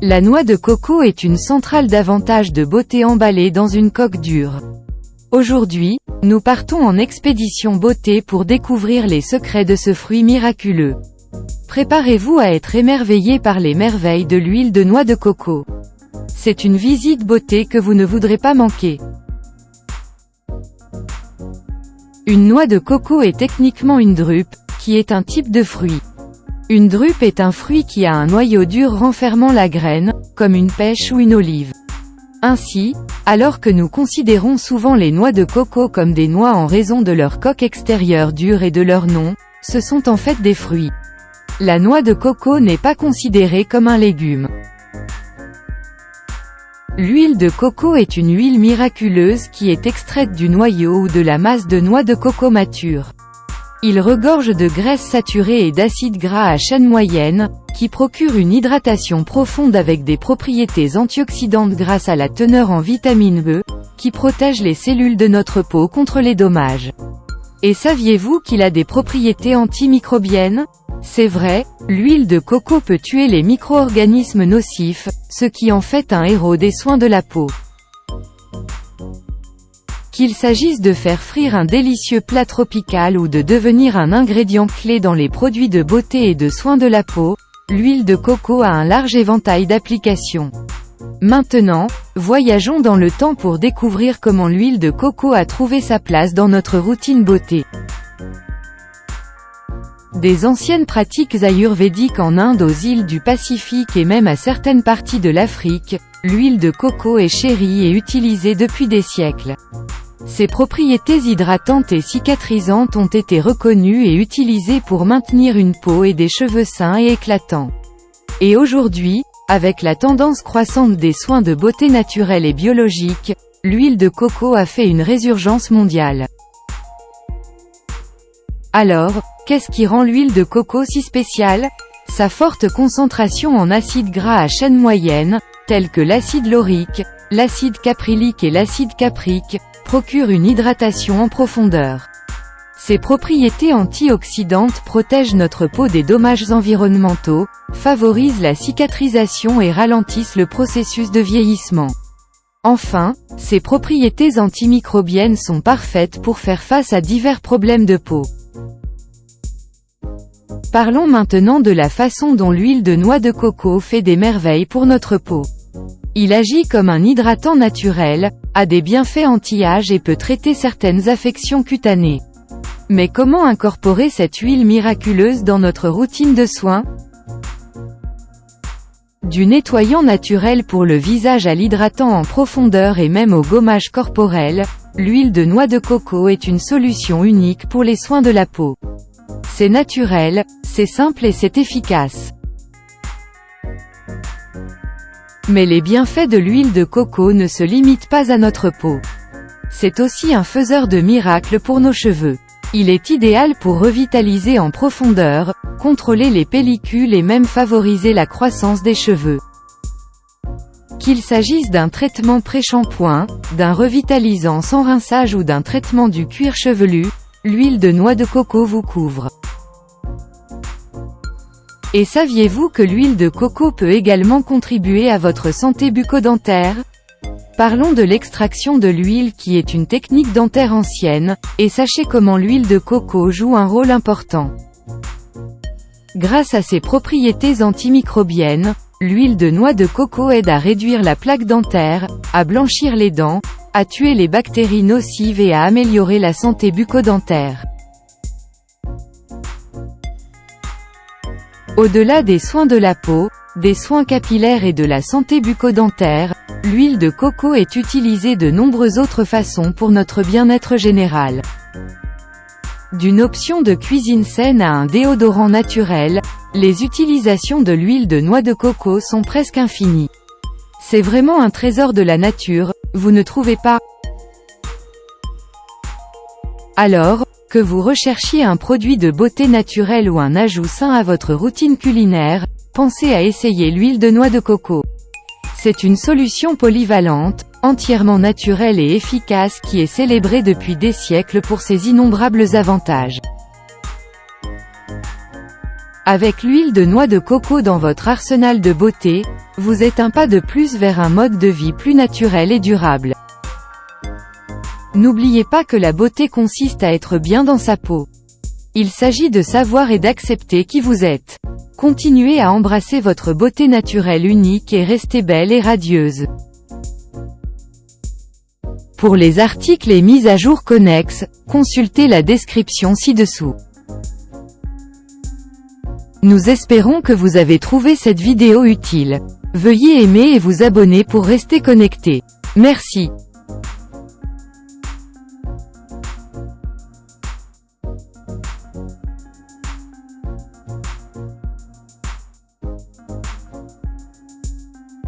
La noix de coco est une centrale davantage de beauté emballée dans une coque dure. Aujourd'hui, nous partons en expédition beauté pour découvrir les secrets de ce fruit miraculeux. Préparez-vous à être émerveillé par les merveilles de l'huile de noix de coco. C'est une visite beauté que vous ne voudrez pas manquer. Une noix de coco est techniquement une drupe, qui est un type de fruit. Une drupe est un fruit qui a un noyau dur renfermant la graine, comme une pêche ou une olive. Ainsi, alors que nous considérons souvent les noix de coco comme des noix en raison de leur coque extérieure dure et de leur nom, ce sont en fait des fruits. La noix de coco n'est pas considérée comme un légume. L'huile de coco est une huile miraculeuse qui est extraite du noyau ou de la masse de noix de coco mature. Il regorge de graisses saturées et d'acides gras à chaîne moyenne, qui procurent une hydratation profonde avec des propriétés antioxydantes grâce à la teneur en vitamine E, qui protège les cellules de notre peau contre les dommages. Et saviez-vous qu'il a des propriétés antimicrobiennes? C'est vrai, l'huile de coco peut tuer les micro-organismes nocifs, ce qui en fait un héros des soins de la peau. Qu'il s'agisse de faire frire un délicieux plat tropical ou de devenir un ingrédient clé dans les produits de beauté et de soins de la peau, l'huile de coco a un large éventail d'applications. Maintenant, voyageons dans le temps pour découvrir comment l'huile de coco a trouvé sa place dans notre routine beauté. Des anciennes pratiques ayurvédiques en Inde aux îles du Pacifique et même à certaines parties de l'Afrique, l'huile de coco est chérie et utilisée depuis des siècles. Ses propriétés hydratantes et cicatrisantes ont été reconnues et utilisées pour maintenir une peau et des cheveux sains et éclatants. Et aujourd'hui, avec la tendance croissante des soins de beauté naturelle et biologique, l'huile de coco a fait une résurgence mondiale. Alors, qu'est-ce qui rend l'huile de coco si spéciale? Sa forte concentration en acides gras à chaîne moyenne, tels que l'acide laurique, l'acide caprylique et l'acide caprique, procure une hydratation en profondeur. Ses propriétés antioxydantes protègent notre peau des dommages environnementaux, favorisent la cicatrisation et ralentissent le processus de vieillissement. Enfin, ses propriétés antimicrobiennes sont parfaites pour faire face à divers problèmes de peau. Parlons maintenant de la façon dont l'huile de noix de coco fait des merveilles pour notre peau. Il agit comme un hydratant naturel, a des bienfaits anti-âge et peut traiter certaines affections cutanées. Mais comment incorporer cette huile miraculeuse dans notre routine de soins? Du nettoyant naturel pour le visage à l'hydratant en profondeur et même au gommage corporel, l'huile de noix de coco est une solution unique pour les soins de la peau. C'est naturel, c'est simple et c'est efficace. Mais les bienfaits de l'huile de coco ne se limitent pas à notre peau. C'est aussi un faiseur de miracles pour nos cheveux. Il est idéal pour revitaliser en profondeur, contrôler les pellicules et même favoriser la croissance des cheveux. Qu'il s'agisse d'un traitement pré-shampoing, d'un revitalisant sans rinçage ou d'un traitement du cuir chevelu, l'huile de noix de coco vous couvre. Et saviez-vous que l'huile de coco peut également contribuer à votre santé bucco-dentaire? Parlons de l'extraction de l'huile qui est une technique dentaire ancienne, et sachez comment l'huile de coco joue un rôle important. Grâce à ses propriétés antimicrobiennes, l'huile de noix de coco aide à réduire la plaque dentaire, à blanchir les dents, à tuer les bactéries nocives et à améliorer la santé bucco-dentaire. Au-delà des soins de la peau, des soins capillaires et de la santé bucco-dentaire, l'huile de coco est utilisée de nombreuses autres façons pour notre bien-être général. D'une option de cuisine saine à un déodorant naturel, les utilisations de l'huile de noix de coco sont presque infinies. C'est vraiment un trésor de la nature, vous ne trouvez pas? Alors, que vous recherchiez un produit de beauté naturelle ou un ajout sain à votre routine culinaire, pensez à essayer l'huile de noix de coco. C'est une solution polyvalente, entièrement naturelle et efficace qui est célébrée depuis des siècles pour ses innombrables avantages. Avec l'huile de noix de coco dans votre arsenal de beauté, vous êtes un pas de plus vers un mode de vie plus naturel et durable. N'oubliez pas que la beauté consiste à être bien dans sa peau. Il s'agit de savoir et d'accepter qui vous êtes. Continuez à embrasser votre beauté naturelle unique et restez belle et radieuse. Pour les articles et mises à jour connexes, consultez la description ci-dessous. Nous espérons que vous avez trouvé cette vidéo utile. Veuillez aimer et vous abonner pour rester connecté. Merci.